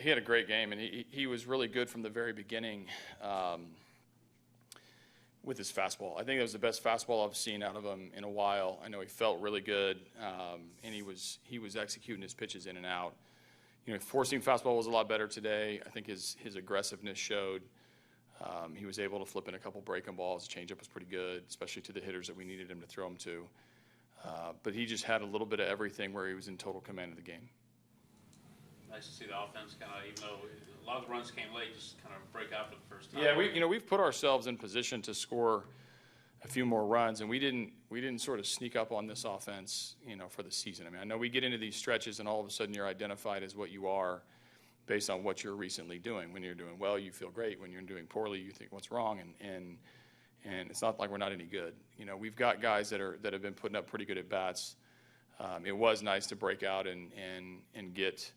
he had a great game, and he was really good from the very beginning with his fastball. I think it was the best fastball I've seen out of him in a while. I know he felt really good, and he was executing his pitches in and out. Forcing fastball was a lot better today. I think his aggressiveness showed. He was able to flip in a couple breaking balls. The changeup was pretty good, especially to the hitters that we needed him to throw them to. But he just had a little bit of everything where he was in total command of the game. Nice to see the offense kind of, even though a lot of the runs came late, just kind of break out for the first time. Yeah, we've put ourselves in position to score a few more runs, and we didn't sort of sneak up on this offense, for the season. I mean, I know we get into these stretches, and all of a sudden you're identified as what you are based on what you're recently doing. When you're doing well, you feel great. When you're doing poorly, you think what's wrong, and it's not like we're not any good. We've got guys that have been putting up pretty good at bats. It was nice to break out and get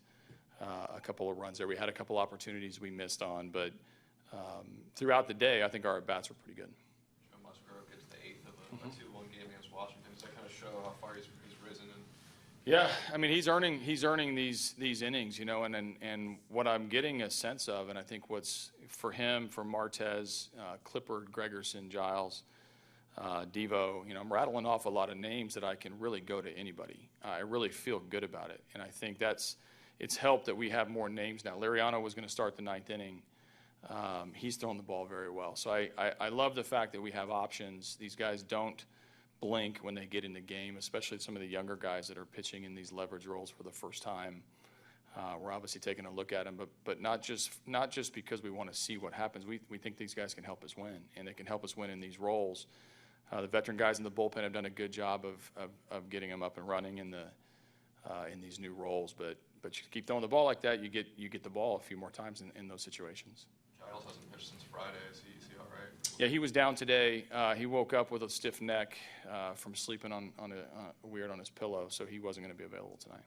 a couple of runs there. We had a couple opportunities we missed on, but throughout the day, I think our at-bats were pretty good. Joe Musgrove gets the 8th of a 2-1 game against Washington. Does that kind of show how far he's risen? Yeah, I mean, he's earning these innings, and what I'm getting a sense of, and I think what's for him, for Martez, Clippard, Gregerson, Giles, Devo, I'm rattling off a lot of names that I can really go to anybody. I really feel good about it, and I think it's helped that we have more names now. Liriano was going to start the 9th inning. He's throwing the ball very well. So I love the fact that we have options. These guys don't blink when they get in the game, especially some of the younger guys that are pitching in these leverage roles for the first time. We're obviously taking a look at them, but not just because we want to see what happens. We think these guys can help us win, and they can help us win in these roles. The veteran guys in the bullpen have done a good job of getting them up and running in these new roles, but you keep throwing the ball like that, you get the ball a few more times in those situations. Giles hasn't pitched since Friday. Is he all right? Yeah, he was down today. He woke up with a stiff neck from sleeping on weird on his pillow, so he wasn't going to be available tonight.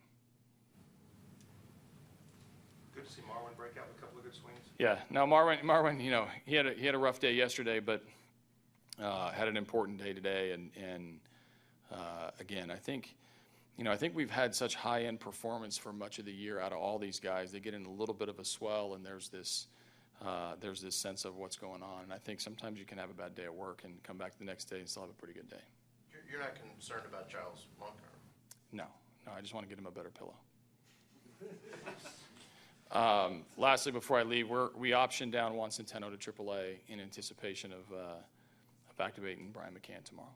Good to see Marwin break out with a couple of good swings. Yeah, now Marwin, he had a rough day yesterday, but had an important day today, and again, I think we've had such high-end performance for much of the year out of all these guys. They get in a little bit of a swell, and there's this sense of what's going on. And I think sometimes you can have a bad day at work and come back the next day and still have a pretty good day. You're not concerned about Giles long term? No, I just want to get him a better pillow. Lastly, before I leave, we optioned down Juan Centeno to AAA in anticipation of activating Brian McCann tomorrow.